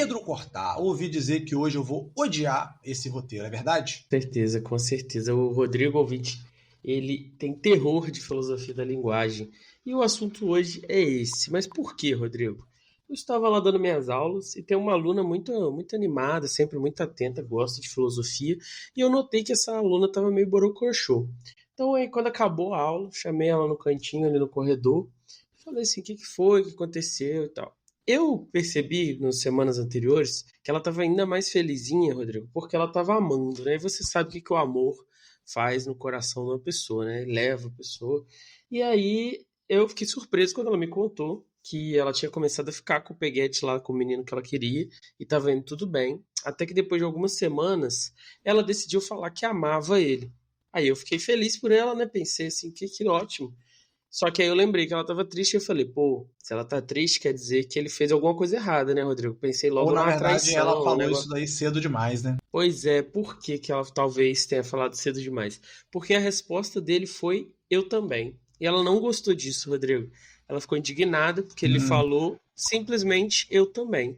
Pedro Cortá, ouvi dizer que hoje eu vou odiar esse roteiro, é verdade? Certeza, com certeza. O Rodrigo ouvinte, ele tem terror de filosofia da linguagem. E o assunto hoje é esse. Mas por quê, Rodrigo? Eu estava lá dando minhas aulas e tem uma aluna muito animada, sempre muito atenta, gosta de filosofia, e eu notei que essa aluna estava meio borocochô. Então aí quando acabou a aula, chamei ela no cantinho ali no corredor, falei assim, o que que foi, o que aconteceu e tal. Eu percebi nas semanas anteriores que ela estava ainda mais felizinha, Rodrigo, porque ela estava amando, né? E você sabe o que o amor faz no coração de uma pessoa, né? Leva a pessoa. E aí eu fiquei surpreso quando ela me contou que ela tinha começado a ficar com o peguete lá com o menino que ela queria e estava indo tudo bem. Até que depois de algumas semanas ela decidiu falar que amava ele. Aí eu fiquei feliz por ela, né? Pensei assim, que ótimo. Só que aí eu lembrei que ela tava triste e eu falei, pô, se ela tá triste quer dizer que ele fez alguma coisa errada, né, Rodrigo? Pensei Ou, logo na numa verdade, ela traição, um falou isso negócio. daí cedo demais, né? Pois é, por que que ela talvez tenha falado cedo demais? Porque a resposta dele foi eu também. E ela não gostou disso, Rodrigo. Ela ficou indignada porque ele Hum, falou simplesmente eu também.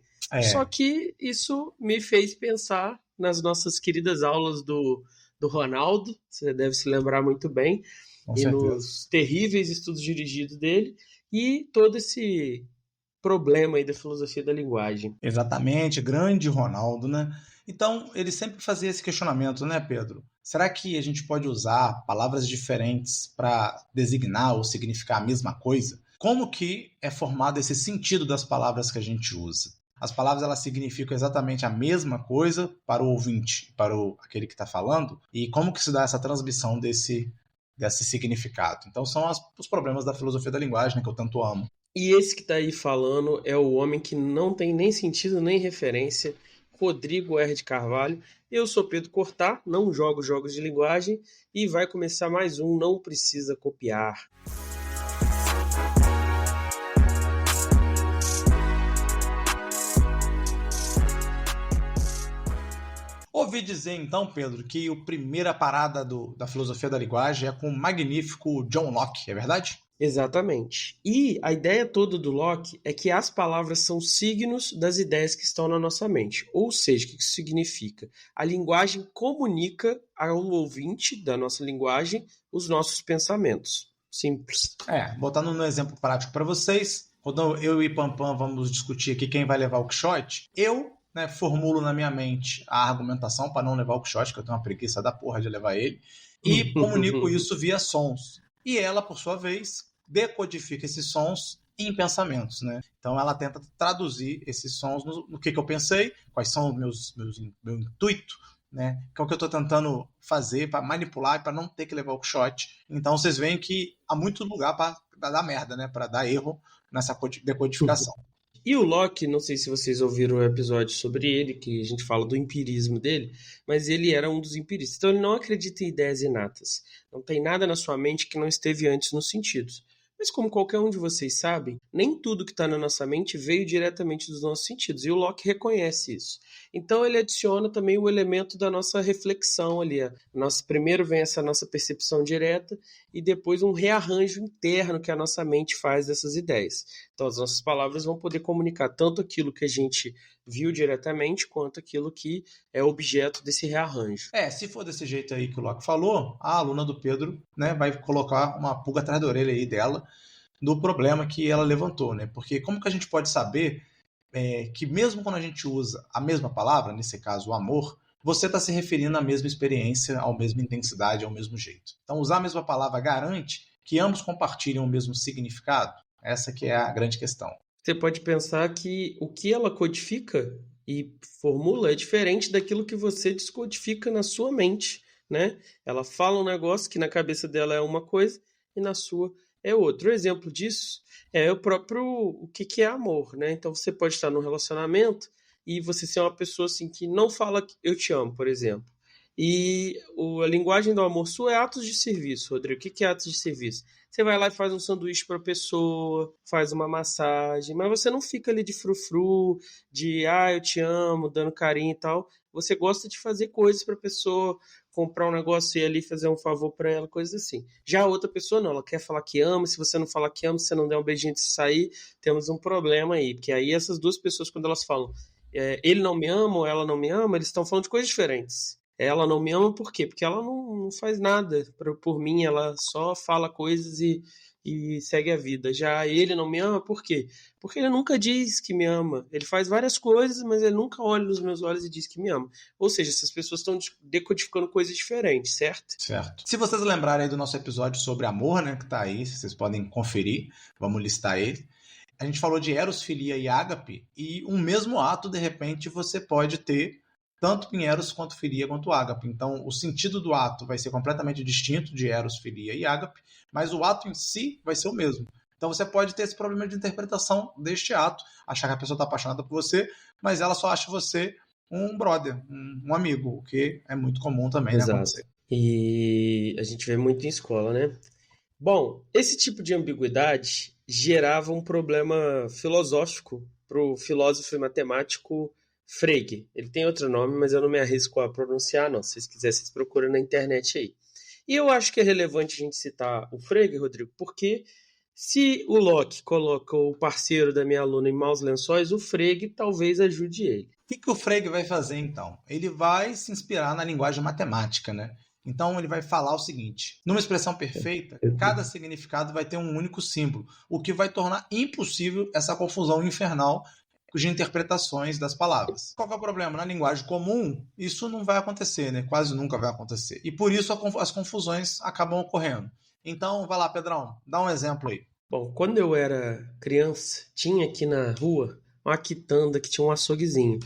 Só é, que isso me fez pensar nas nossas queridas aulas do Ronaldo, você deve se lembrar muito bem, com e certeza. nos terríveis estudos dirigidos dele, e todo esse problema aí da filosofia da linguagem. Exatamente, grande Ronaldo, né? Então, ele sempre fazia esse questionamento, né, Pedro? Será que a gente pode usar palavras diferentes para designar ou significar a mesma coisa? Como que é formado esse sentido das palavras que a gente usa? As palavras elas significam exatamente a mesma coisa para o ouvinte, para aquele que está falando? E como que se dá essa transmissão desse significado? Então, são os problemas da filosofia da linguagem, né, que eu tanto amo. E esse que tá aí falando é o homem que não tem nem sentido nem referência, Rodrigo R. de Carvalho. Eu sou Pedro Cortá, não jogo jogos de linguagem e vai começar mais um Não Precisa Copiar. Ouvi dizer então, Pedro, que a primeira parada da filosofia da linguagem é com o magnífico John Locke, é verdade? Exatamente. E a ideia toda do Locke é que as palavras são signos das ideias que estão na nossa mente. Ou seja, o que isso significa? A linguagem comunica ao ouvinte da nossa linguagem os nossos pensamentos. Simples. Botando um exemplo prático para vocês, quando eu e Pampam vamos discutir aqui quem vai levar o Quixote, eu formulo na minha mente a argumentação para não levar o Quixote, que eu tenho uma preguiça da porra de levar ele, e comunico isso via sons. E ela, por sua vez, decodifica esses sons em pensamentos, né? Então ela tenta traduzir esses sons no que eu pensei, quais são os meu intuito, né? Que é o que eu estou tentando fazer para manipular e para não ter que levar o shot. Então vocês veem que há muito lugar para dar merda, né? Para dar erro nessa decodificação. E o Locke, não sei se vocês ouviram o episódio sobre ele, que a gente fala do empirismo dele, mas ele era um dos empiristas. Então ele não acredita em ideias inatas. Não tem nada na sua mente que não esteve antes nos sentidos. Mas como qualquer um de vocês sabe, nem tudo que está na nossa mente veio diretamente dos nossos sentidos. E o Locke reconhece isso. Então ele adiciona também o elemento da nossa reflexão ali. Primeiro vem essa nossa percepção direta e depois um rearranjo interno que a nossa mente faz dessas ideias. Então as nossas palavras vão poder comunicar tanto aquilo que a gente viu diretamente quanto aquilo que é objeto desse rearranjo. Se for desse jeito aí que o Locke falou, a aluna do Pedro, né, vai colocar uma pulga atrás da orelha aí dela do problema que ela levantou, né? Porque como que a gente pode saber que mesmo quando a gente usa a mesma palavra, nesse caso o amor, você está se referindo à mesma experiência, à mesma intensidade, ao mesmo jeito. Então usar a mesma palavra garante que ambos compartilham o mesmo significado? Essa que é a grande questão. Você pode pensar que o que ela codifica e formula é diferente daquilo que você descodifica na sua mente, né? Ela fala um negócio que na cabeça dela é uma coisa e na sua é outro. Um exemplo disso é o que é amor, né? Então você pode estar num relacionamento e você ser uma pessoa assim que não fala eu te amo, por exemplo. E a linguagem do amor sua é atos de serviço, Rodrigo. O que é atos de serviço? Você vai lá e faz um sanduíche para a pessoa, faz uma massagem, mas você não fica ali de frufru, de eu te amo, dando carinho e tal. Você gosta de fazer coisas para a pessoa, comprar um negócio e ir ali fazer um favor para ela, coisas assim. Já a outra pessoa não, ela quer falar que ama, se você não falar que ama, se você não der um beijinho de sair, temos um problema aí, porque aí essas duas pessoas, quando elas falam ele não me ama ou ela não me ama, eles estão falando de coisas diferentes. Ela não me ama por quê? Porque ela não faz nada por mim, ela só fala coisas e segue a vida. Já ele não me ama por quê? Porque ele nunca diz que me ama. Ele faz várias coisas, mas ele nunca olha nos meus olhos e diz que me ama. Ou seja, essas pessoas estão decodificando coisas diferentes, certo? Certo. Se vocês lembrarem aí do nosso episódio sobre amor, né, que tá aí, vocês podem conferir, vamos listar ele. A gente falou de eros, filia e ágape, e um mesmo ato, de repente, você pode ter tanto em eros quanto filia quanto ágape. Então, o sentido do ato vai ser completamente distinto de eros, filia e ágape, mas o ato em si vai ser o mesmo. Então, você pode ter esse problema de interpretação deste ato, achar que a pessoa está apaixonada por você, mas ela só acha você um brother, um amigo, o que é muito comum também, né, Exato. acontecer. E a gente vê muito em escola, né? Bom, esse tipo de ambiguidade gerava um problema filosófico para o filósofo e matemático Frege. Ele tem outro nome, mas eu não me arrisco a pronunciar, não. Se vocês quiserem, vocês procuram na internet aí. E eu acho que é relevante a gente citar o Frege, Rodrigo, porque se o Locke coloca o parceiro da minha aluna em maus lençóis, o Frege talvez ajude ele. O que o Frege vai fazer, então? Ele vai se inspirar na linguagem matemática, né? Então, ele vai falar o seguinte: numa expressão perfeita, cada significado vai ter um único símbolo, o que vai tornar impossível essa confusão infernal de interpretações das palavras. Qual que é o problema? Na linguagem comum, isso não vai acontecer, né? Quase nunca vai acontecer. E por isso as confusões acabam ocorrendo. Então, vai lá, Pedrão, dá um exemplo aí. Bom, quando eu era criança, tinha aqui na rua uma quitanda que tinha um açouguezinho.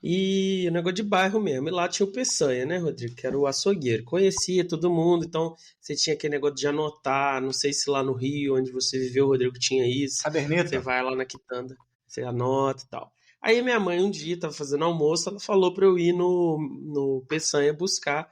E o negócio de bairro mesmo. E lá tinha o Peçanha, né, Rodrigo? Que era o açougueiro. Conhecia todo mundo, então você tinha aquele negócio de anotar. Não sei se lá no Rio, onde você viveu, Rodrigo, tinha isso. Caderneta. Você vai lá na quitanda, você anota e tal. Aí minha mãe um dia estava fazendo almoço, ela falou para eu ir no Peçanha buscar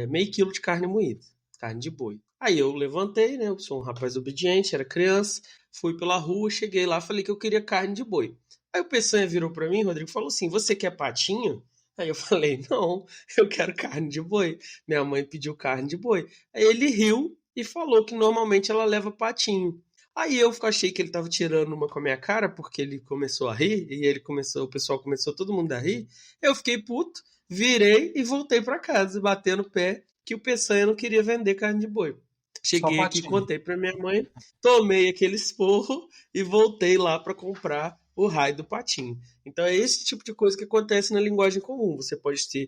meio quilo de carne moída, carne de boi. Aí eu levantei, né? Eu sou um rapaz obediente, era criança, fui pela rua, cheguei lá, falei que eu queria carne de boi. Aí o Peçanha virou pra mim, Rodrigo, falou assim: você quer patinho? Aí eu falei: não, eu quero carne de boi. Minha mãe pediu carne de boi. Aí ele riu e falou que normalmente ela leva patinho. Aí eu achei que ele tava tirando uma com a minha cara, porque ele começou a rir, e o pessoal começou todo mundo a rir. Eu fiquei puto, virei e voltei pra casa, batendo o pé, que o Peçanha não queria vender carne de boi. Cheguei aqui, contei pra minha mãe, tomei aquele esporro e voltei lá pra comprar o raio do patinho. Então é esse tipo de coisa que acontece na linguagem comum. Você pode ter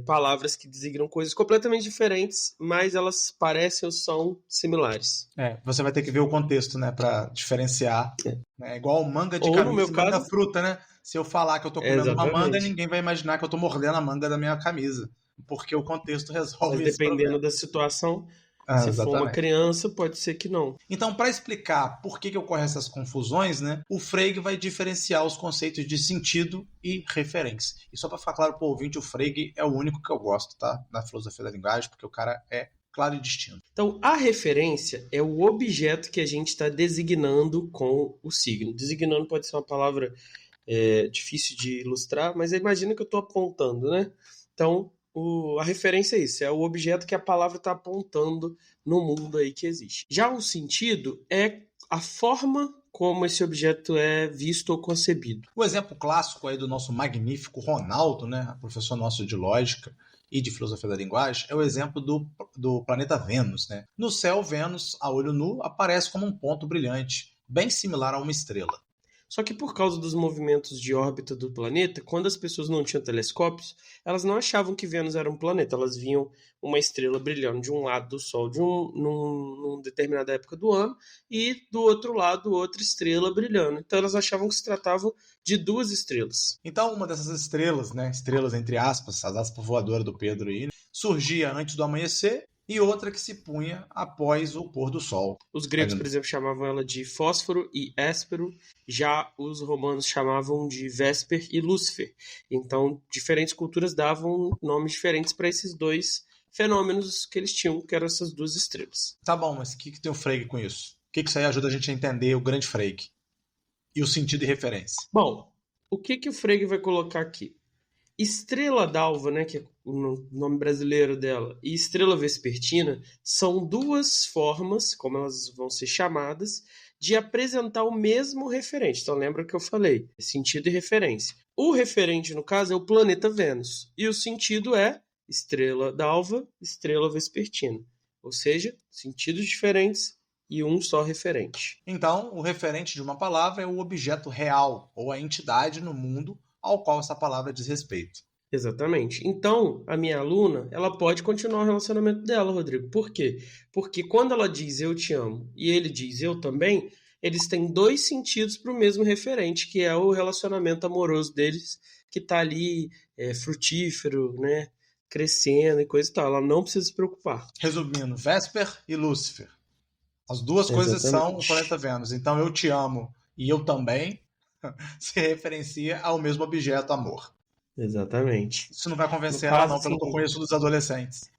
palavras que designam coisas completamente diferentes, mas elas parecem ou são similares. Você vai ter que ver o contexto, né, para diferenciar. É igual manga de Ou camisa no meu e manga caso, fruta, né? Se eu falar que eu tô comendo uma manga, ninguém vai imaginar que eu tô mordendo a manga da minha camisa, porque o contexto resolve mas esse problema. dependendo da situação, se for uma criança, pode ser que não. Então, para explicar por que ocorrem essas confusões, né, o Frege vai diferenciar os conceitos de sentido e referência. E só para ficar claro para o ouvinte, o Frege é o único que eu gosto, tá? Na filosofia da linguagem, porque o cara é claro e distinto. Então, a referência é o objeto que a gente está designando com o signo. Designando pode ser uma palavra difícil de ilustrar, mas imagina que eu estou apontando, né? Então, a referência é isso, é o objeto que a palavra está apontando no mundo aí que existe. Já o sentido é a forma como esse objeto é visto ou concebido. O exemplo clássico aí do nosso magnífico Ronaldo, né, professor nosso de lógica e de filosofia da linguagem, é o exemplo do planeta Vênus, né? No céu, Vênus, a olho nu, aparece como um ponto brilhante, bem similar a uma estrela. Só que por causa dos movimentos de órbita do planeta, quando as pessoas não tinham telescópios, elas não achavam que Vênus era um planeta. Elas viam uma estrela brilhando de um lado do Sol numa determinada época do ano e do outro lado outra estrela brilhando. Então elas achavam que se tratavam de duas estrelas. Então uma dessas estrelas, né, estrelas entre aspas, as aspas voadoras do Pedro aí, surgia antes do amanhecer, e outra que se punha após o pôr do sol. Os gregos, por exemplo, chamavam ela de Fósforo e Héspero, já os romanos chamavam de Vésper e Lúcifer. Então, diferentes culturas davam nomes diferentes para esses dois fenômenos que eles tinham, que eram essas duas estrelas. Tá bom, mas o que tem o Frege com isso? O que isso aí ajuda a gente a entender o grande Frege? E o sentido e referência? Bom, o que o Frege vai colocar aqui? Estrela d'alva, né, que é o nome brasileiro dela, e estrela vespertina são duas formas, como elas vão ser chamadas, de apresentar o mesmo referente. Então lembra que eu falei, sentido e referência. O referente, no caso, é o planeta Vênus. E o sentido é estrela d'alva, estrela vespertina. Ou seja, sentidos diferentes e um só referente. Então, o referente de uma palavra é o objeto real ou a entidade no mundo ao qual essa palavra diz respeito. Exatamente. Então, a minha aluna, ela pode continuar o relacionamento dela, Rodrigo. Por quê? Porque quando ela diz eu te amo e ele diz eu também, eles têm dois sentidos para o mesmo referente, que é o relacionamento amoroso deles, que está ali frutífero, né? Crescendo e coisa e tal. Ela não precisa se preocupar. Resumindo, Vésper e Lúcifer. As duas coisas são o planeta Vênus. Então, eu te amo e eu também se referencia ao mesmo objeto, amor. Exatamente. Isso não vai convencer ela, não, pelo que eu conheço dos adolescentes.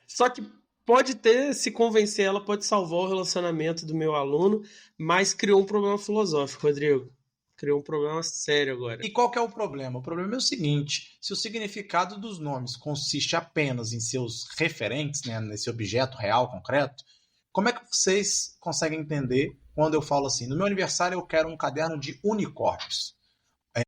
Só que pode se convencer, ela pode salvar o relacionamento do meu aluno, mas criou um problema filosófico, Rodrigo. Criou um problema sério agora. E qual que é o problema? O problema é o seguinte: se o significado dos nomes consiste apenas em seus referentes, né, nesse objeto real, concreto, como é que vocês conseguem entender quando eu falo assim, no meu aniversário eu quero um caderno de unicórnios,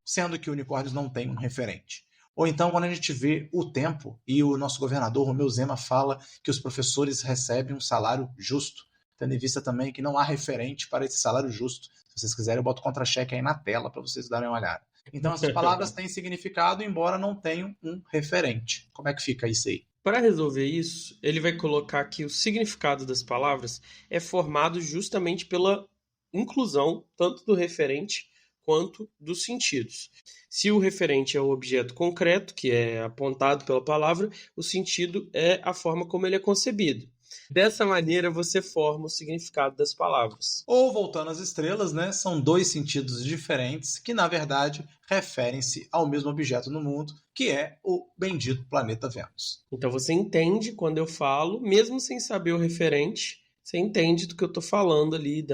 sendo que unicórnios não tem um referente? Ou então quando a gente vê o tempo e o nosso governador Romeu Zema fala que os professores recebem um salário justo, tendo em vista também que não há referente para esse salário justo. Se vocês quiserem, eu boto contra-cheque aí na tela para vocês darem uma olhada. Então essas palavras têm significado, embora não tenham um referente. Como é que fica isso aí? Para resolver isso, ele vai colocar que o significado das palavras é formado justamente pela inclusão tanto do referente quanto dos sentidos. Se o referente é o objeto concreto, que é apontado pela palavra, o sentido é a forma como ele é concebido. Dessa maneira, você forma o significado das palavras. Ou, voltando às estrelas, né, são dois sentidos diferentes que, na verdade, referem-se ao mesmo objeto no mundo, que é o bendito planeta Vênus. Então, você entende quando eu falo, mesmo sem saber o referente, você entende do que eu estou falando ali,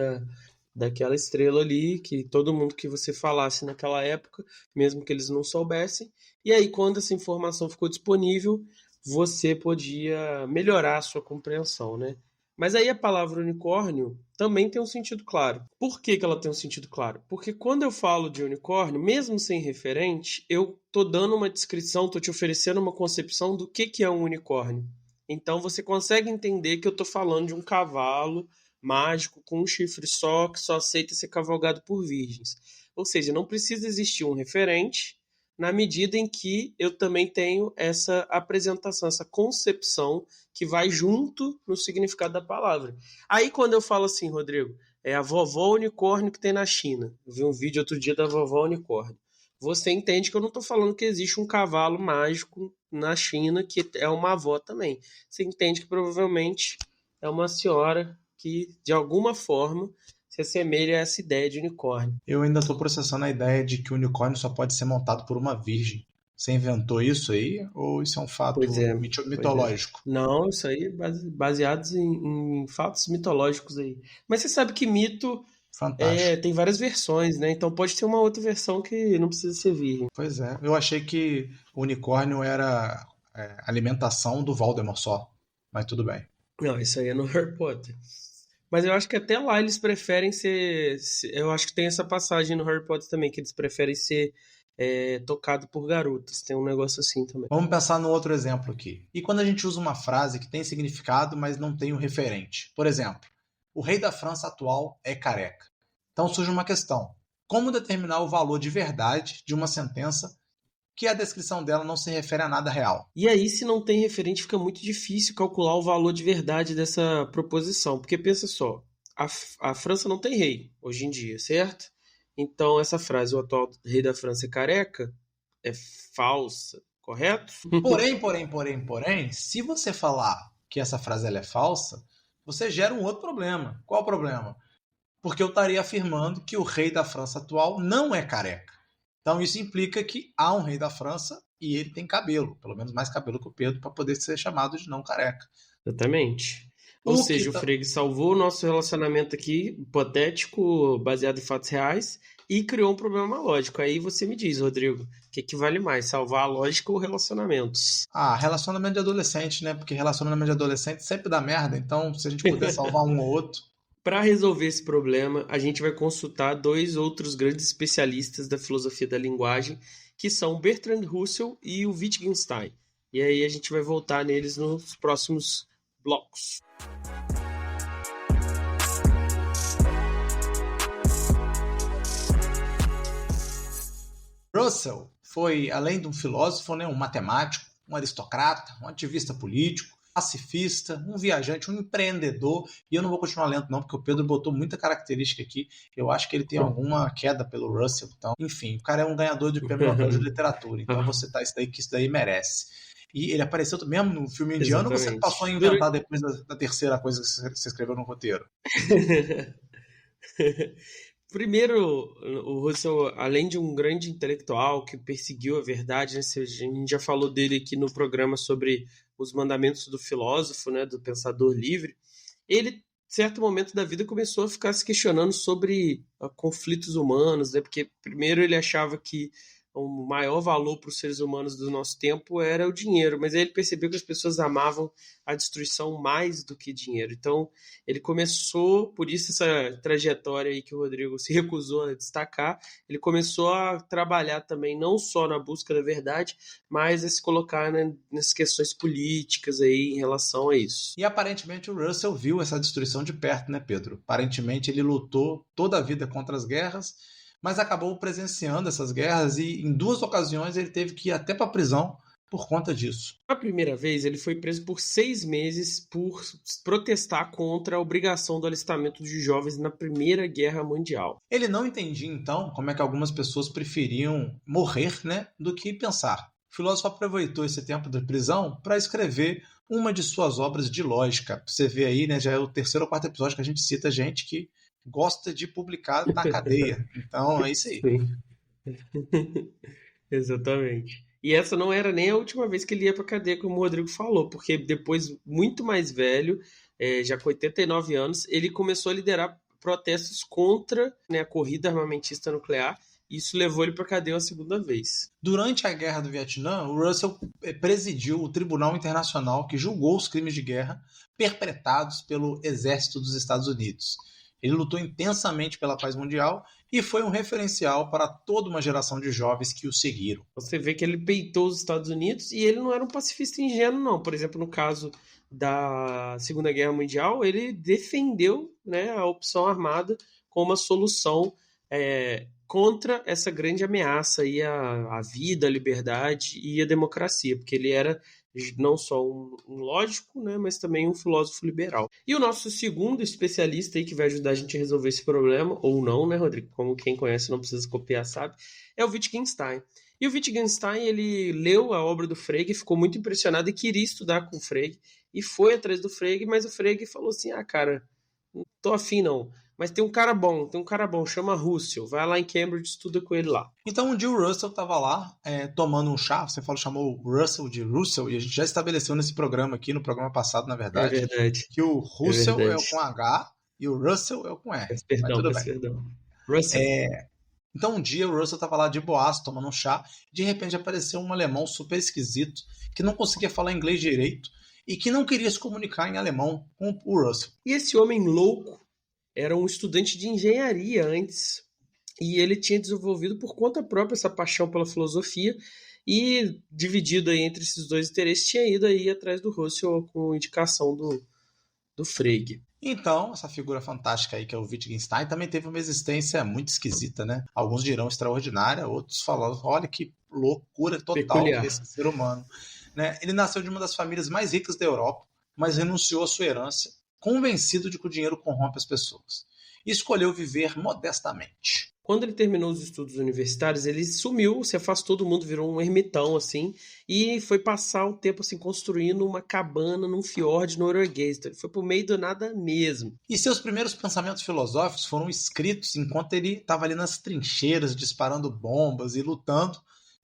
daquela estrela ali, que todo mundo que você falasse naquela época, mesmo que eles não soubessem. E aí, quando essa informação ficou disponível, você podia melhorar a sua compreensão, né? Mas aí a palavra unicórnio também tem um sentido claro. Por que ela tem um sentido claro? Porque quando eu falo de unicórnio, mesmo sem referente, eu tô dando uma descrição, tô te oferecendo uma concepção do que é um unicórnio. Então você consegue entender que eu tô falando de um cavalo mágico com um chifre só, que só aceita ser cavalgado por virgens. Ou seja, não precisa existir um referente, na medida em que eu também tenho essa apresentação, essa concepção que vai junto no significado da palavra. Aí quando eu falo assim, Rodrigo, é a vovó unicórnio que tem na China. Eu vi um vídeo outro dia da vovó unicórnio. Você entende que eu não estou falando que existe um cavalo mágico na China que é uma avó também. Você entende que provavelmente é uma senhora que, de alguma forma, se assemelha a essa ideia de unicórnio. Eu ainda estou processando a ideia de que o unicórnio só pode ser montado por uma virgem. Você inventou isso aí? Ou isso é um fato mitológico? Não, isso aí é baseado em fatos mitológicos aí. Mas você sabe que mito tem várias versões, né? Então pode ter uma outra versão que não precisa ser virgem. Pois é. Eu achei que o unicórnio era alimentação do Voldemort só. Mas tudo bem. Não, isso aí é no Harry Potter. Mas eu acho que até lá eles preferem ser... Eu acho que tem essa passagem no Harry Potter também, que eles preferem ser tocado por garotas. Tem um negócio assim também. Vamos pensar no outro exemplo aqui. E quando a gente usa uma frase que tem significado, mas não tem um referente? Por exemplo, o rei da França atual é careca. Então surge uma questão. Como determinar o valor de verdade de uma sentença que a descrição dela não se refere a nada real? E aí, se não tem referente, fica muito difícil calcular o valor de verdade dessa proposição. Porque pensa só, a França não tem rei hoje em dia, certo? Então essa frase, o atual rei da França é careca, é falsa, correto? Porém, se você falar que essa frase ela é falsa, você gera um outro problema. Qual o problema? Porque eu estaria afirmando que o rei da França atual não é careca. Então isso implica que há um rei da França e ele tem cabelo, pelo menos mais cabelo que o Pedro, para poder ser chamado de não careca. Exatamente. Ou seja, o Frege salvou o nosso relacionamento aqui, hipotético, baseado em fatos reais, e criou um problema lógico. Aí você me diz, Rodrigo, o que vale mais, salvar a lógica ou relacionamentos? Relacionamento de adolescente, né? Porque relacionamento de adolescente sempre dá merda, então se a gente puder salvar um ou outro... Para resolver esse problema, a gente vai consultar dois outros grandes especialistas da filosofia da linguagem, que são Bertrand Russell e o Wittgenstein. E aí a gente vai voltar neles nos próximos blocos. Russell foi, além de um filósofo, né, um matemático, um aristocrata, um ativista político, pacifista, um viajante, um empreendedor. E eu não vou continuar lendo não, porque o Pedro botou muita característica aqui. Eu acho que ele tem alguma queda pelo Russell. Então, enfim, o cara é um ganhador de prêmio Nobel de literatura. Então, vou citar isso daí, que isso daí merece. E ele apareceu mesmo no filme indiano. Exatamente. Ou você passou a inventar depois da terceira coisa que você escreveu no roteiro? Primeiro, o Russell, além de um grande intelectual que perseguiu a verdade, né, a gente já falou dele aqui no programa sobre os mandamentos do filósofo, né, do pensador livre, ele, em certo momento da vida, começou a ficar se questionando sobre conflitos humanos, né, porque primeiro ele achava que o maior valor para os seres humanos do nosso tempo era o dinheiro, mas aí ele percebeu que as pessoas amavam a destruição mais do que dinheiro. Então, ele começou, por isso essa trajetória aí que o Rodrigo se recusou a destacar, ele começou a trabalhar também não só na busca da verdade, mas a se colocar, né, nas questões políticas aí em relação a isso. E aparentemente o Russell viu essa destruição de perto, né, Pedro? Aparentemente ele lutou toda a vida contra as guerras, mas acabou presenciando essas guerras e em 2 ocasiões ele teve que ir até para a prisão por conta disso. A primeira vez ele foi preso por 6 meses por protestar contra a obrigação do alistamento de jovens na Primeira Guerra Mundial. Ele não entendia então como é que algumas pessoas preferiam morrer, né, do que pensar. O filósofo aproveitou esse tempo da prisão para escrever uma de suas obras de lógica. Você vê aí, né, já é o 3º ou 4º episódio que a gente cita gente que gosta de publicar na cadeia. Então, é isso aí. Exatamente. E essa não era nem a última vez que ele ia para a cadeia, como o Rodrigo falou, porque depois, muito mais velho, já com 89 anos, ele começou a liderar protestos contra, né, a corrida armamentista nuclear. E isso levou ele para a cadeia uma segunda vez. Durante a Guerra do Vietnã, o Russell presidiu o Tribunal Internacional que julgou os crimes de guerra perpetrados pelo Exército dos Estados Unidos. Ele lutou intensamente pela paz mundial e foi um referencial para toda uma geração de jovens que o seguiram. Você vê que ele peitou os Estados Unidos e ele não era um pacifista ingênuo, não. Por exemplo, no caso da Segunda Guerra Mundial, ele defendeu, né, a opção armada como uma solução contra essa grande ameaça aí à vida, à liberdade e à democracia, porque ele era não só um lógico, né, mas também um filósofo liberal. E o nosso segundo especialista aí que vai ajudar a gente a resolver esse problema, ou não, né, Rodrigo? Como quem conhece não precisa copiar, sabe? É o Wittgenstein. E o Wittgenstein, ele leu a obra do Frege, ficou muito impressionado e queria estudar com o Frege, e foi atrás do Frege, mas o Frege falou assim, cara, não tô afim não. Mas tem um cara bom, chama Russell. Vai lá em Cambridge, estuda com ele lá. Então um dia o Russell estava lá tomando um chá. Você chamou o Russell de Russell, e a gente já estabeleceu nesse programa aqui, no programa passado, na verdade. É verdade. Que o Russell é o com H e o Russell é o com R. Perdão. Russell. Então um dia o Russell estava lá de boaço, tomando um chá, e de repente apareceu um alemão super esquisito, que não conseguia falar inglês direito, e que não queria se comunicar em alemão com o Russell. E esse homem louco era um estudante de engenharia antes, e ele tinha desenvolvido por conta própria essa paixão pela filosofia, e dividido aí entre esses dois interesses, tinha ido aí atrás do Russell com indicação do Frege. Então, essa figura fantástica aí que é o Wittgenstein também teve uma existência muito esquisita, né? Alguns dirão extraordinária, outros falam, olha que loucura total desse ser humano. Né? Ele nasceu de uma das famílias mais ricas da Europa, mas renunciou à sua herança, convencido de que o dinheiro corrompe as pessoas. E escolheu viver modestamente. Quando ele terminou os estudos universitários, ele sumiu, se afastou do mundo, virou um ermitão, assim, e foi passar um tempo, assim, construindo uma cabana num fiord norueguês. Então, ele foi pro meio do nada mesmo. E seus primeiros pensamentos filosóficos foram escritos enquanto ele estava ali nas trincheiras, disparando bombas e lutando,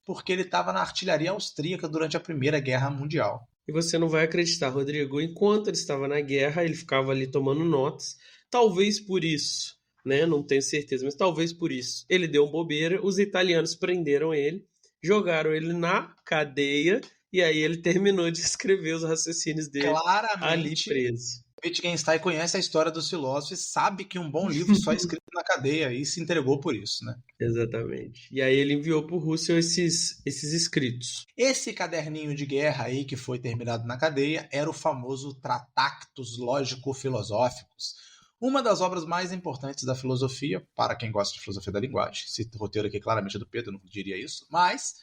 porque ele estava na artilharia austríaca durante a Primeira Guerra Mundial. E você não vai acreditar, Rodrigo, enquanto ele estava na guerra, ele ficava ali tomando notas, talvez por isso, né? Não tenho certeza, mas talvez por isso. Ele deu uma bobeira, os italianos prenderam ele, jogaram ele na cadeia, e aí ele terminou de escrever os raciocínios dele ali preso. Wittgenstein conhece a história dos filósofos e sabe que um bom livro só é escrito na cadeia e se entregou por isso, né? Exatamente. E aí ele enviou para o Russell esses escritos. Esse caderninho de guerra aí que foi terminado na cadeia era o famoso Tratactus Lógico-Filosóficos, uma das obras mais importantes da filosofia, para quem gosta de filosofia da linguagem. Esse roteiro aqui claramente é do Pedro, eu não diria isso, mas...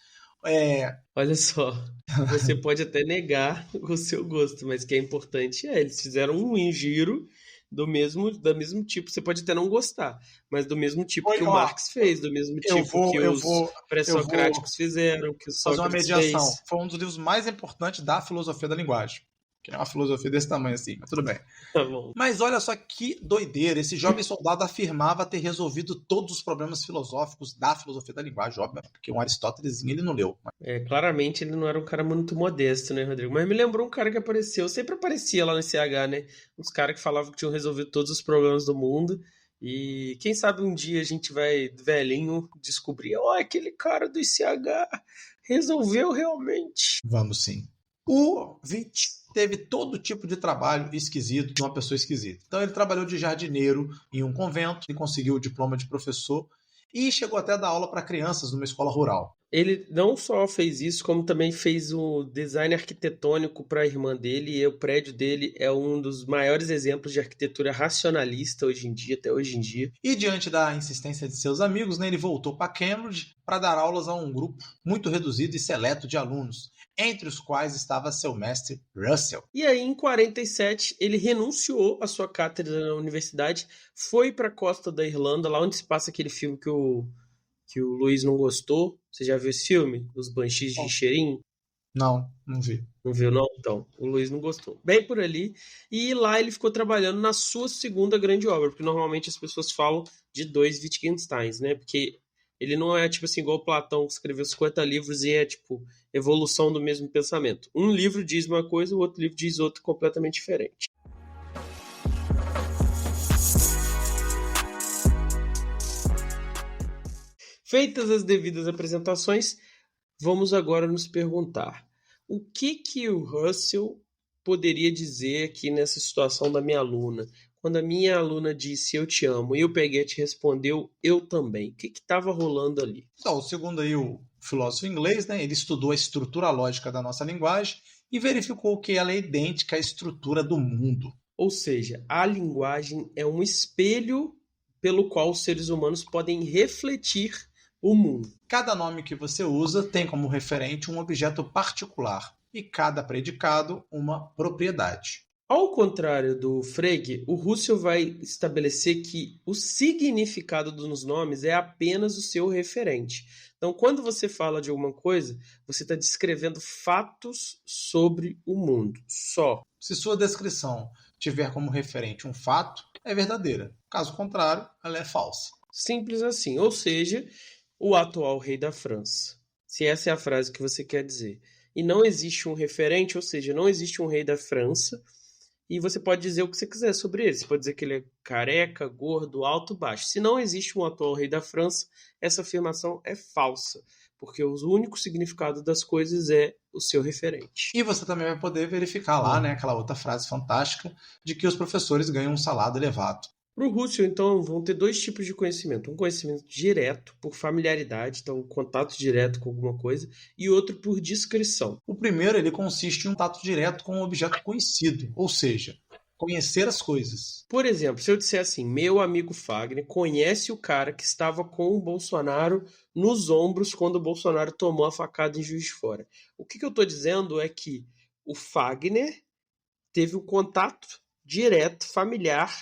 Olha só, você pode até negar o seu gosto, mas o que é importante eles fizeram um giro do mesmo tipo. Você pode até não gostar, mas do mesmo tipo que o Marx fez, do mesmo tipo que os pré-socráticos fizeram, que o Sócrates fazer uma mediação. fez. Foi um dos livros mais importantes da filosofia da linguagem. Que é uma filosofia desse tamanho assim, mas tudo bem. Tá bom. Mas olha só que doideira. Esse jovem soldado afirmava ter resolvido todos os problemas filosóficos da filosofia da linguagem, óbvio, porque um Aristótelesinho ele não leu. Claramente ele não era um cara muito modesto, né, Rodrigo? Mas me lembrou um cara que apareceu, sempre aparecia lá no CH, né? Uns caras que falavam que tinham resolvido todos os problemas do mundo. E quem sabe um dia a gente vai, velhinho, descobrir, aquele cara do ICH resolveu realmente. Vamos sim. O Witt teve todo tipo de trabalho esquisito de uma pessoa esquisita. Então ele trabalhou de jardineiro em um convento, ele conseguiu o diploma de professor e chegou até a dar aula para crianças numa escola rural. Ele não só fez isso, como também fez o design arquitetônico para a irmã dele, e o prédio dele é um dos maiores exemplos de arquitetura racionalista hoje em dia, até hoje em dia. E diante da insistência de seus amigos, né, ele voltou para Cambridge para dar aulas a um grupo muito reduzido e seleto de alunos, entre os quais estava seu mestre Russell. E aí, em 47, ele renunciou à sua cátedra na universidade, foi para a costa da Irlanda, lá onde se passa aquele filme que o Luiz não gostou. Você já viu esse filme? Os Banshees de Inisherin? Não vi. Não viu, não? Então, o Luiz não gostou. Bem por ali. E lá ele ficou trabalhando na sua segunda grande obra, porque normalmente as pessoas falam de 2 Wittgensteins, né? Porque ele não é, tipo assim, igual o Platão, que escreveu 50 livros e é, tipo, evolução do mesmo pensamento. Um livro diz uma coisa, o outro livro diz outra completamente diferente. Feitas as devidas apresentações, vamos agora nos perguntar o que o Russell poderia dizer aqui nessa situação da minha aluna. Quando a minha aluna disse eu te amo e o Peguete respondeu eu também. O que estava rolando ali? Então, segundo aí o filósofo inglês, né, ele estudou a estrutura lógica da nossa linguagem e verificou que ela é idêntica à estrutura do mundo. Ou seja, a linguagem é um espelho pelo qual os seres humanos podem refletir o mundo. Cada nome que você usa tem como referente um objeto particular e cada predicado uma propriedade. Ao contrário do Frege, o Russell vai estabelecer que o significado dos nomes é apenas o seu referente. Então, quando você fala de alguma coisa, você está descrevendo fatos sobre o mundo, só. Se sua descrição tiver como referente um fato, é verdadeira. Caso contrário, ela é falsa. Simples assim. Ou seja, o atual rei da França. Se essa é a frase que você quer dizer. E não existe um referente, ou seja, não existe um rei da França. E você pode dizer o que você quiser sobre ele. Você pode dizer que ele é careca, gordo, alto, baixo. Se não existe um atual rei da França, essa afirmação é falsa. Porque o único significado das coisas é o seu referente. E você também vai poder verificar lá, né, aquela outra frase fantástica de que os professores ganham um salário elevado. Para o Russell, então, vão ter 2 tipos de conhecimento. Um conhecimento direto, por familiaridade, então contato direto com alguma coisa, e outro por descrição. O primeiro, ele consiste em um contato direto com um objeto conhecido, ou seja, conhecer as coisas. Por exemplo, se eu disser assim, meu amigo Fagner conhece o cara que estava com o Bolsonaro nos ombros quando o Bolsonaro tomou a facada em Juiz de Fora. O que eu estou dizendo é que o Fagner teve um contato direto, familiar,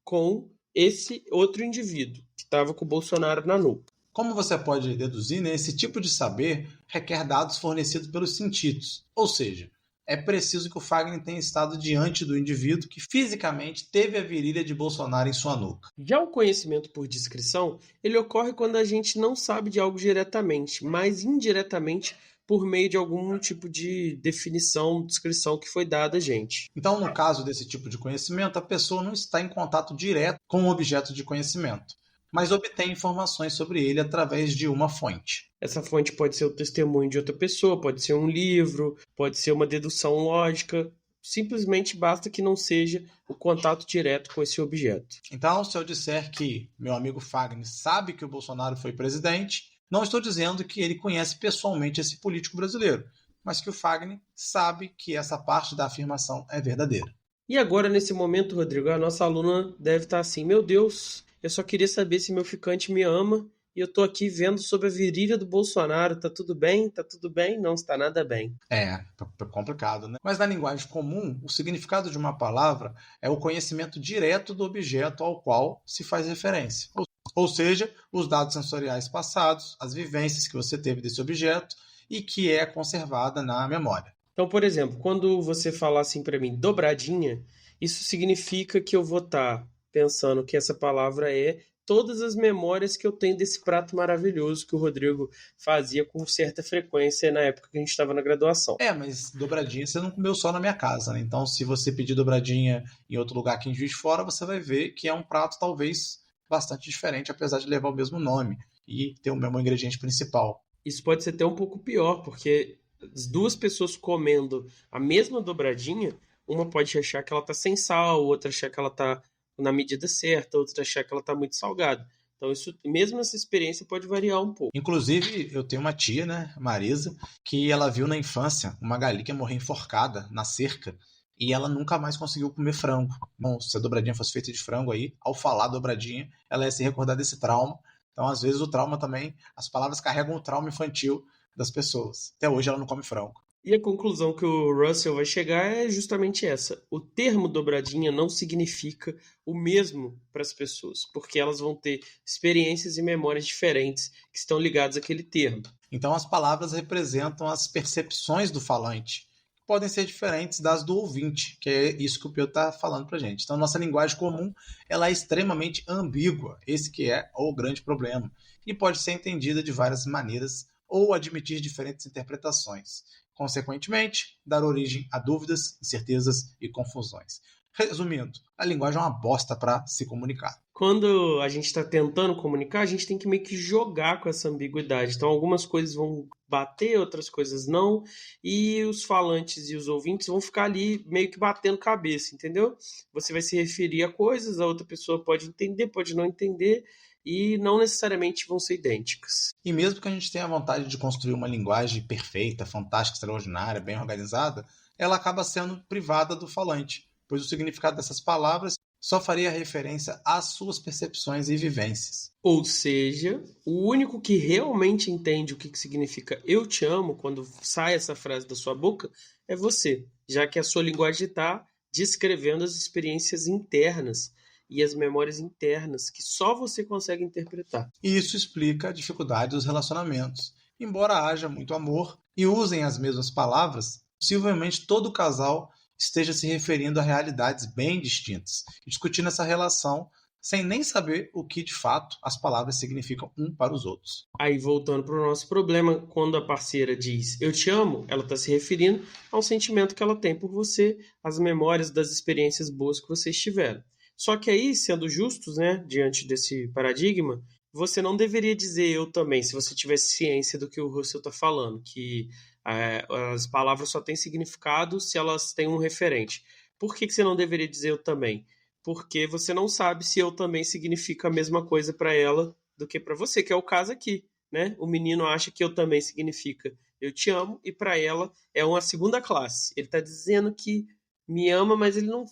com esse outro indivíduo que estava com o Bolsonaro na nuca. Como você pode deduzir, né, esse tipo de saber requer dados fornecidos pelos sentidos. Ou seja, é preciso que o Fagner tenha estado diante do indivíduo que fisicamente teve a virilha de Bolsonaro em sua nuca. Já o conhecimento por descrição, ele ocorre quando a gente não sabe de algo diretamente, mas indiretamente por meio de algum tipo de definição, descrição que foi dada a gente. Então, no caso desse tipo de conhecimento, a pessoa não está em contato direto com o objeto de conhecimento, mas obtém informações sobre ele através de uma fonte. Essa fonte pode ser o testemunho de outra pessoa, pode ser um livro, pode ser uma dedução lógica, simplesmente basta que não seja o contato direto com esse objeto. Então, se eu disser que meu amigo Fagner sabe que o Bolsonaro foi presidente, não estou dizendo que ele conhece pessoalmente esse político brasileiro, mas que o Fagner sabe que essa parte da afirmação é verdadeira. E agora, nesse momento, Rodrigo, a nossa aluna deve estar assim: meu Deus, eu só queria saber se meu ficante me ama e eu tô aqui vendo sobre a virilha do Bolsonaro. Tá tudo bem? Tá tudo bem? Não está nada bem. É complicado, né? Mas na linguagem comum, o significado de uma palavra é o conhecimento direto do objeto ao qual se faz referência. Ou seja, os dados sensoriais passados, as vivências que você teve desse objeto e que é conservada na memória. Então, por exemplo, quando você falar assim para mim, dobradinha, isso significa que eu vou estar pensando que essa palavra é todas as memórias que eu tenho desse prato maravilhoso que o Rodrigo fazia com certa frequência na época que a gente estava na graduação. Mas dobradinha você não comeu só na minha casa, né? Então, se você pedir dobradinha em outro lugar aqui em Juiz de Fora, você vai ver que é um prato talvez bastante diferente, apesar de levar o mesmo nome e ter o mesmo ingrediente principal. Isso pode ser até um pouco pior, porque as duas pessoas comendo a mesma dobradinha, uma pode achar que ela tá sem sal, outra achar que ela tá na medida certa, outra achar que ela tá muito salgada. Então, isso, mesmo essa experiência pode variar um pouco. Inclusive, eu tenho uma tia, né, Marisa, que ela viu na infância uma galinha morrer enforcada na cerca e ela nunca mais conseguiu comer frango. Bom, se a dobradinha fosse feita de frango aí, ao falar dobradinha, ela ia se recordar desse trauma. Então, às vezes, o trauma também, as palavras carregam o trauma infantil das pessoas. Até hoje ela não come frango. E a conclusão que o Russell vai chegar é justamente essa. O termo dobradinha não significa o mesmo para as pessoas, porque elas vão ter experiências e memórias diferentes que estão ligadas àquele termo. Então as palavras representam as percepções do falante, que podem ser diferentes das do ouvinte, que é isso que o Pedro está falando para a gente. Então nossa linguagem comum ela é extremamente ambígua, esse que é o grande problema, e pode ser entendida de várias maneiras ou admitir diferentes interpretações. Consequentemente, dar origem a dúvidas, incertezas e confusões. Resumindo, a linguagem é uma bosta para se comunicar. Quando a gente está tentando comunicar, a gente tem que meio que jogar com essa ambiguidade. Então, algumas coisas vão bater, outras coisas não, e os falantes e os ouvintes vão ficar ali meio que batendo cabeça, entendeu? Você vai se referir a coisas, a outra pessoa pode entender, pode não entender, e não necessariamente vão ser idênticas. E mesmo que a gente tenha a vontade de construir uma linguagem perfeita, fantástica, extraordinária, bem organizada, ela acaba sendo privada do falante, pois o significado dessas palavras só faria referência às suas percepções e vivências. Ou seja, o único que realmente entende o que significa eu te amo quando sai essa frase da sua boca é você, já que a sua linguagem está descrevendo as experiências internas e as memórias internas que só você consegue interpretar. E isso explica a dificuldade dos relacionamentos. Embora haja muito amor e usem as mesmas palavras, possivelmente todo casal esteja se referindo a realidades bem distintas, discutindo essa relação sem nem saber o que de fato as palavras significam um para os outros. Aí, voltando para o nosso problema, quando a parceira diz eu te amo, ela está se referindo ao sentimento que ela tem por você, às memórias das experiências boas que vocês tiveram. Só que aí, sendo justos, né, diante desse paradigma, você não deveria dizer eu também, se você tivesse ciência do que o Russell está falando, que as palavras só têm significado se elas têm um referente. Por que você não deveria dizer eu também? Porque você não sabe se eu também significa a mesma coisa para ela do que para você, que é o caso aqui, né? O menino acha que eu também significa eu te amo, e para ela é uma segunda classe. Ele está dizendo que me ama, mas ele não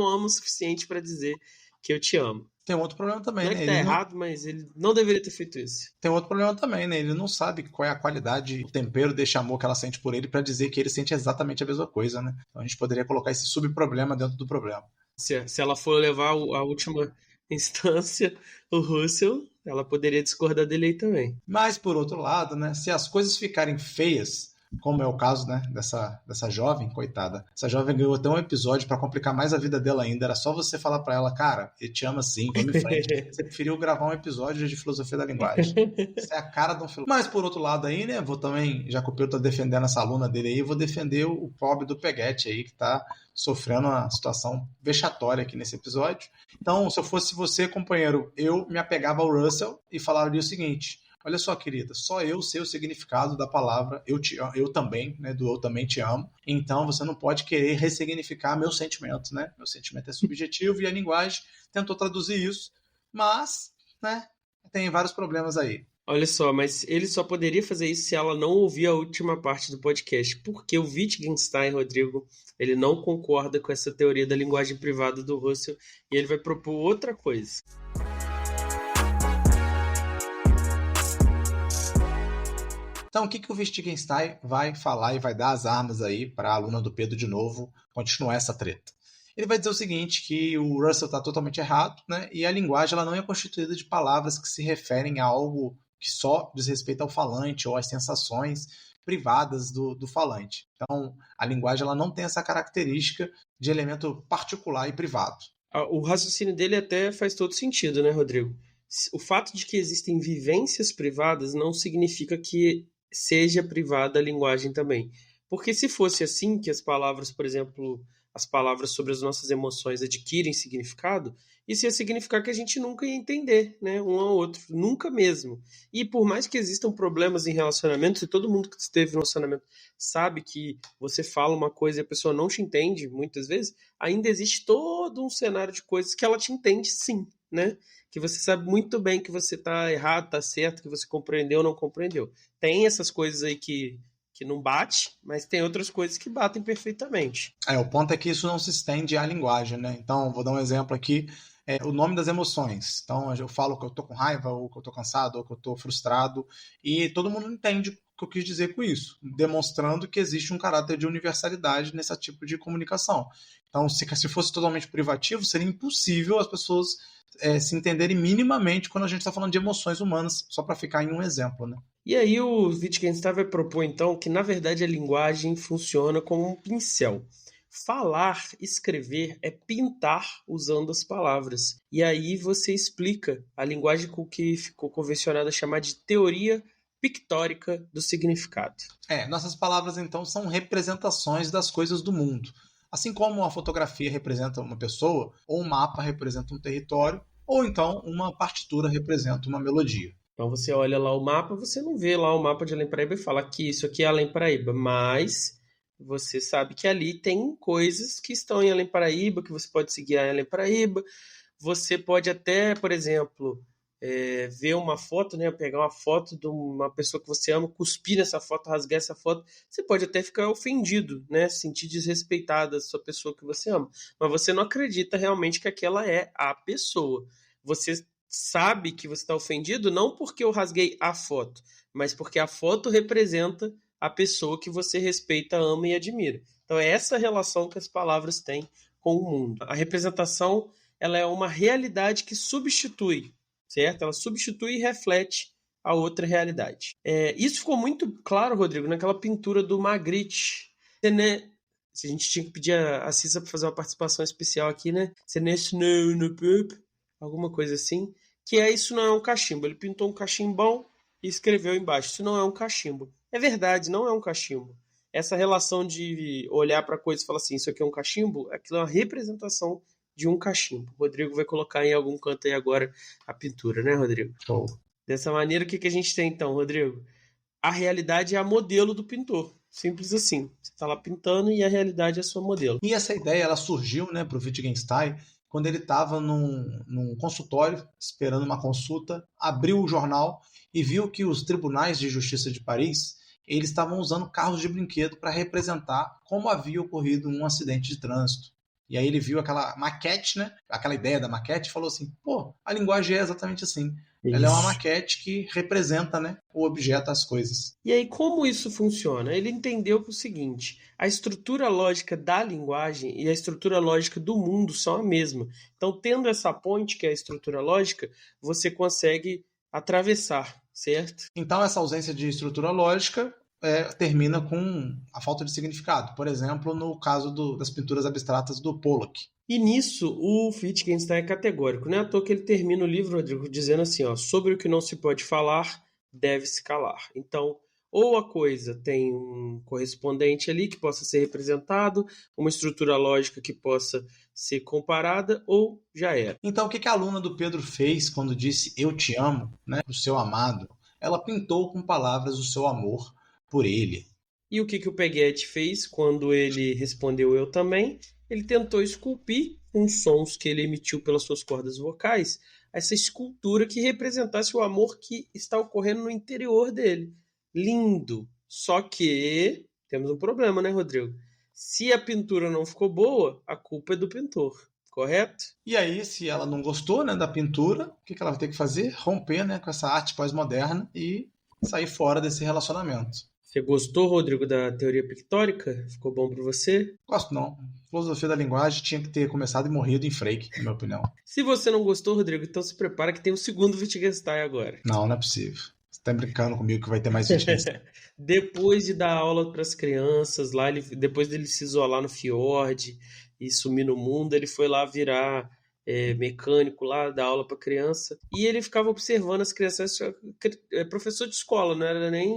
ama o suficiente para dizer que eu te amo. Tem outro problema também, não né? É que tá errado, mas ele não deveria ter feito isso. Tem outro problema também, né? Ele não sabe qual é a qualidade, o tempero desse amor que ela sente por ele para dizer que ele sente exatamente a mesma coisa, né? Então a gente poderia colocar esse subproblema dentro do problema. Se ela for levar a última instância, o Russell, ela poderia discordar dele aí também. Mas, por outro lado, né? Se as coisas ficarem feias, como é o caso, né, dessa jovem, coitada. Essa jovem ganhou até um episódio para complicar mais a vida dela ainda. Era só você falar para ela, cara, ele te ama sim, vamos em frente. Você preferiu gravar um episódio de filosofia da linguagem. Isso é a cara de um filósofo. Mas, por outro lado aí, né, vou também, já que o Pedro tá defendendo essa aluna dele aí, vou defender o pobre do Peguete aí, que tá sofrendo uma situação vexatória aqui nesse episódio. Então, se eu fosse você, companheiro, eu me apegava ao Russell e falaria o seguinte: olha só, querida, só eu sei o significado da palavra eu também, né, do eu também te amo. Então você não pode querer ressignificar meu sentimento, né? Meu sentimento é subjetivo e a linguagem tentou traduzir isso, mas, né, tem vários problemas aí. Olha só, mas ele só poderia fazer isso se ela não ouvir a última parte do podcast, porque o Wittgenstein, Rodrigo, ele não concorda com essa teoria da linguagem privada do Russell e ele vai propor outra coisa. Então, o que o Wittgenstein vai falar e vai dar as armas aí para a aluna do Pedro de novo continuar essa treta? Ele vai dizer o seguinte, que o Russell está totalmente errado, né? E a linguagem ela não é constituída de palavras que se referem a algo que só diz respeito ao falante ou às sensações privadas do falante. Então, a linguagem ela não tem essa característica de elemento particular e privado. O raciocínio dele até faz todo sentido, né, Rodrigo? O fato de que existem vivências privadas não significa que seja privada a linguagem também. Porque se fosse assim, que as palavras, por exemplo, as palavras sobre as nossas emoções adquirem significado, isso ia significar que a gente nunca ia entender, né, um ao outro, nunca mesmo. E por mais que existam problemas em relacionamentos, e todo mundo que esteve no relacionamento sabe que você fala uma coisa e a pessoa não te entende, muitas vezes, ainda existe todo um cenário de coisas que ela te entende sim, né? Que você sabe muito bem que você está errado, está certo, que você compreendeu ou não compreendeu. Tem essas coisas aí que não bate, mas tem outras coisas que batem perfeitamente. O ponto é que isso não se estende à linguagem, né? Então, vou dar um exemplo aqui, o nome das emoções. Então, eu falo que eu tô com raiva, ou que eu tô cansado, ou que eu tô frustrado, e todo mundo entende o que eu quis dizer com isso, demonstrando que existe um caráter de universalidade nesse tipo de comunicação. Então, se fosse totalmente privativo, seria impossível as pessoas se entenderem minimamente quando a gente está falando de emoções humanas, só para ficar em um exemplo, né? E aí o Wittgenstein vai propor, então, que na verdade a linguagem funciona como um pincel. Falar, escrever é pintar usando as palavras. E aí você explica a linguagem com que ficou convencionada a chamar de teoria pictórica do significado. Nossas palavras, então, são representações das coisas do mundo. Assim como uma fotografia representa uma pessoa, ou um mapa representa um território, ou então uma partitura representa uma melodia. Então você olha lá o mapa, você não vê lá o mapa de Além Paraíba e fala que isso aqui é Além Paraíba, mas você sabe que ali tem coisas que estão em Além Paraíba, que você pode seguir em Além Paraíba. Você pode até, por exemplo, ver uma foto, né? Pegar uma foto de uma pessoa que você ama, cuspir nessa foto, rasgar essa foto. Você pode até ficar ofendido, né? Sentir desrespeitada a sua pessoa que você ama. Mas você não acredita realmente que aquela é a pessoa. Você sabe que você está ofendido não porque eu rasguei a foto, mas porque a foto representa a pessoa que você respeita, ama e admira. Então é essa relação que as palavras têm com o mundo. A representação ela é uma realidade que substitui, certo? Ela substitui e reflete a outra realidade. Isso ficou muito claro, Rodrigo, naquela pintura do Magritte. Se a gente tinha que pedir a Cissa para fazer uma participação especial aqui, né? Snow no pub, alguma coisa assim. Que isso não é um cachimbo. Ele pintou um cachimbão e escreveu embaixo. Isso não é um cachimbo. É verdade, não é um cachimbo. Essa relação de olhar para a coisa e falar assim, isso aqui é um cachimbo, aquilo é uma representação de um cachimbo. O Rodrigo vai colocar em algum canto aí agora a pintura, né, Rodrigo? Bom. Dessa maneira, o que a gente tem então, Rodrigo? A realidade é a modelo do pintor. Simples assim. Você está lá pintando e a realidade é a sua modelo. E essa ideia ela surgiu, né, para o Wittgenstein quando ele estava num consultório, esperando uma consulta, abriu o jornal e viu que os tribunais de justiça de Paris eles estavam usando carros de brinquedo para representar como havia ocorrido um acidente de trânsito. E aí ele viu aquela maquete, né? Aquela ideia da maquete e falou assim, pô, a linguagem é exatamente assim. Isso. Ela é uma maquete que representa, né, o objeto, as coisas. E aí, como isso funciona? Ele entendeu que o seguinte, a estrutura lógica da linguagem e a estrutura lógica do mundo são a mesma. Então, tendo essa ponte, que é a estrutura lógica, você consegue atravessar, certo? Então, essa ausência de estrutura lógica termina com a falta de significado. Por exemplo, no caso das pinturas abstratas do Pollock. E nisso, o Wittgenstein é categórico. Não é à toa que ele termina o livro, Rodrigo, dizendo assim, ó, sobre o que não se pode falar, deve-se calar. Então, ou a coisa tem um correspondente ali que possa ser representado, uma estrutura lógica que possa ser comparada, ou já era. Então, o que a aluna do Pedro fez quando disse eu te amo, né, pro seu amado? ela pintou com palavras o seu amor por ele. E o que o Peguete fez quando ele respondeu eu também? Ele tentou esculpir com os sons que ele emitiu pelas suas cordas vocais, essa escultura que representasse o amor que está ocorrendo no interior dele. Lindo! Só que temos um problema, né, Rodrigo? Se a pintura não ficou boa, a culpa é do pintor, correto? E aí, se ela não gostou, né, da pintura, o que ela vai ter que fazer? Romper, né, com essa arte pós-moderna e sair fora desse relacionamento. Você gostou, Rodrigo, da teoria pictórica? Ficou bom para você? Gosto não. Filosofia da linguagem tinha que ter começado e morrido em Freire, na minha opinião. Se você não gostou, Rodrigo, então se prepara que tem o segundo Wittgenstein agora. Não é possível. Você tá brincando comigo que vai ter mais Wittgenstein. Depois de dar aula para as crianças, lá depois dele se isolar no fiord e sumir no mundo, ele foi lá virar mecânico lá, dar aula para criança. E ele ficava observando as crianças, professor de escola, não era nem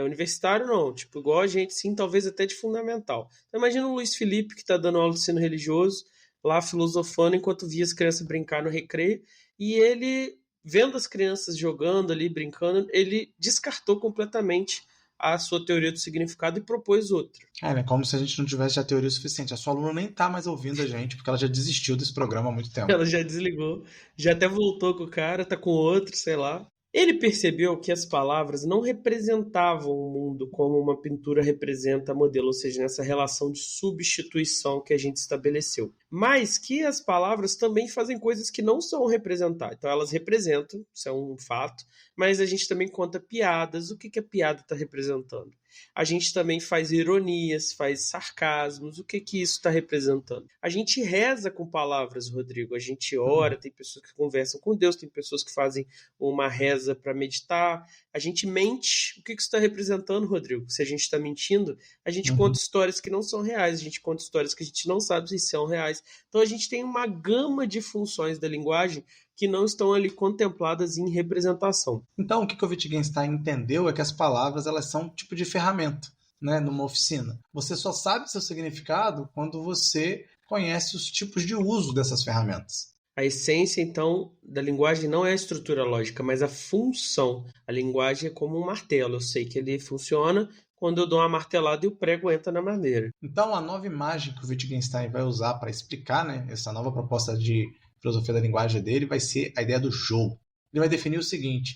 universitário, não. Tipo, igual a gente, sim, talvez até de fundamental. Então, imagina o Luiz Felipe, que está dando aula de ensino religioso, lá filosofando, enquanto via as crianças brincar no recreio, e ele, vendo as crianças jogando ali, brincando, ele descartou completamente a sua teoria do significado e propôs outra. É como se a gente não tivesse já teoria suficiente. A sua aluna nem tá mais ouvindo a gente, porque ela já desistiu desse programa há muito tempo. Ela já desligou, já até voltou com o cara, tá com outro, sei lá. Ele percebeu que as palavras não representavam o mundo como uma pintura representa modelo, ou seja, nessa relação de substituição que a gente estabeleceu. Mas que as palavras também fazem coisas que não são representadas. Então elas representam, isso é um fato, mas a gente também conta piadas. O que a piada está representando? A gente também faz ironias, faz sarcasmos. O que isso está representando? A gente reza com palavras, Rodrigo. A gente ora, tem pessoas que conversam com Deus, tem pessoas que fazem uma reza para meditar. A gente mente. O que isso está representando, Rodrigo? Se a gente está mentindo, a gente conta histórias que não são reais. A gente conta histórias que a gente não sabe se são reais. Então a gente tem uma gama de funções da linguagem que não estão ali contempladas em representação. Então, o que o Wittgenstein entendeu é que as palavras elas são um tipo de ferramenta, né, numa oficina. Você só sabe seu significado quando você conhece os tipos de uso dessas ferramentas. A essência, então, da linguagem não é a estrutura lógica, mas a função. A linguagem é como um martelo. Eu sei que ele funciona quando eu dou uma martelada e o prego entra na madeira. Então, a nova imagem que o Wittgenstein vai usar para explicar, né, essa nova proposta de filosofia da linguagem dele vai ser a ideia do jogo. Ele vai definir o seguinte,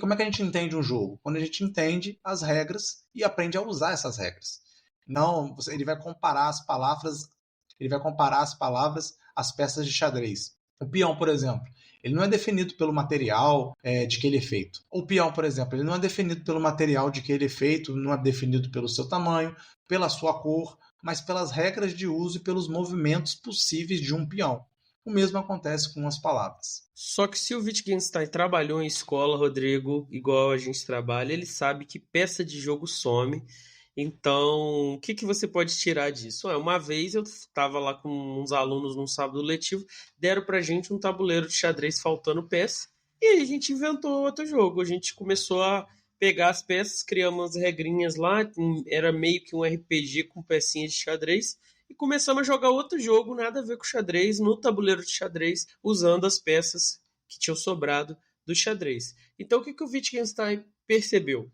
como é que a gente entende um jogo? Quando a gente entende as regras e aprende a usar essas regras. Não, ele vai comparar as palavras às peças de xadrez. O peão, por exemplo, ele não é definido pelo material de que ele é feito. O peão, por exemplo, ele não é definido pelo material de que ele é feito, não é definido pelo seu tamanho, pela sua cor, mas pelas regras de uso e pelos movimentos possíveis de um peão. O mesmo acontece com as palavras. Só que se o Wittgenstein trabalhou em escola, Rodrigo, igual a gente trabalha, ele sabe que peça de jogo some. Então, o que você pode tirar disso? Uma vez eu estava lá com uns alunos num sábado letivo, deram pra gente um tabuleiro de xadrez faltando peça, e aí a gente inventou outro jogo. A gente começou a pegar as peças, criamos as regrinhas lá, era meio que um RPG com pecinhas de xadrez, e começamos a jogar outro jogo, nada a ver com xadrez, no tabuleiro de xadrez, usando as peças que tinham sobrado do xadrez. Então, o que o Wittgenstein percebeu?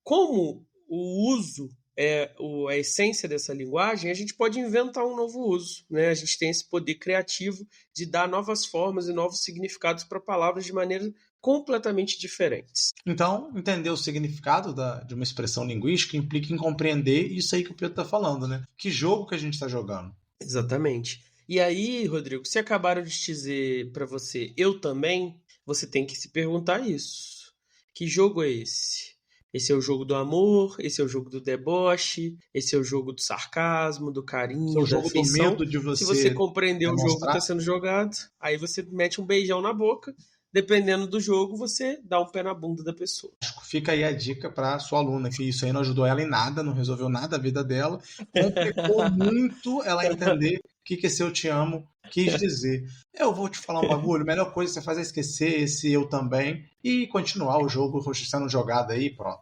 Como o uso é a essência dessa linguagem, a gente pode inventar um novo uso, né? A gente tem esse poder criativo de dar novas formas e novos significados para palavras de maneira completamente diferentes. Então, entender o significado de uma expressão linguística implica em compreender isso aí que o Pedro está falando, né? Que jogo que a gente está jogando. Exatamente. E aí, Rodrigo, se acabaram de dizer para você, eu também, você tem que se perguntar isso. Que jogo é esse? Esse é o jogo do amor, esse é o jogo do deboche, esse é o jogo do sarcasmo, do carinho, esse é o jogo do medo de você. Se você compreender o jogo que está sendo jogado, aí você mete um beijão na boca. Dependendo do jogo, você dá um pé na bunda da pessoa. Fica aí a dica para sua aluna, que isso aí não ajudou ela em nada, não resolveu nada a vida dela, complicou muito ela entender o que esse eu te amo quis dizer. Eu vou te falar um bagulho, a melhor coisa que você faz é esquecer esse eu também e continuar o jogo sendo jogado aí, pronto.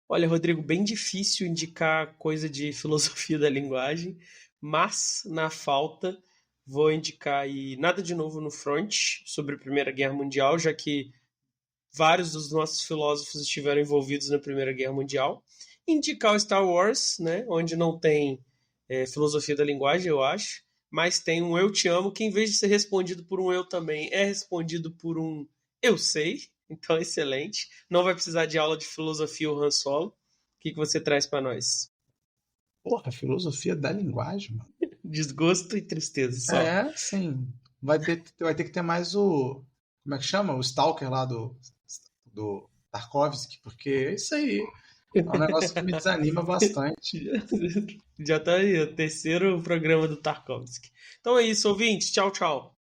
Olha, Rodrigo, bem difícil indicar coisa de filosofia da linguagem, mas na falta vou indicar aí Nada de Novo no Front, sobre a Primeira Guerra Mundial, já que vários dos nossos filósofos estiveram envolvidos na Primeira Guerra Mundial. Indicar o Star Wars, né, onde não tem filosofia da linguagem, eu acho, mas tem um Eu Te Amo, que em vez de ser respondido por um Eu Também, é respondido por um Eu Sei. Então, excelente. Não vai precisar de aula de filosofia ou Han Solo. O que você traz para nós? Porra, filosofia da linguagem, mano. Desgosto e tristeza só. É, sim. Vai ter que ter mais o. Como é que chama? O Stalker lá do Tarkovsky, porque é isso aí. É um negócio que me desanima bastante. Já tá aí, o terceiro programa do Tarkovsky. Então é isso, ouvintes. Tchau, tchau.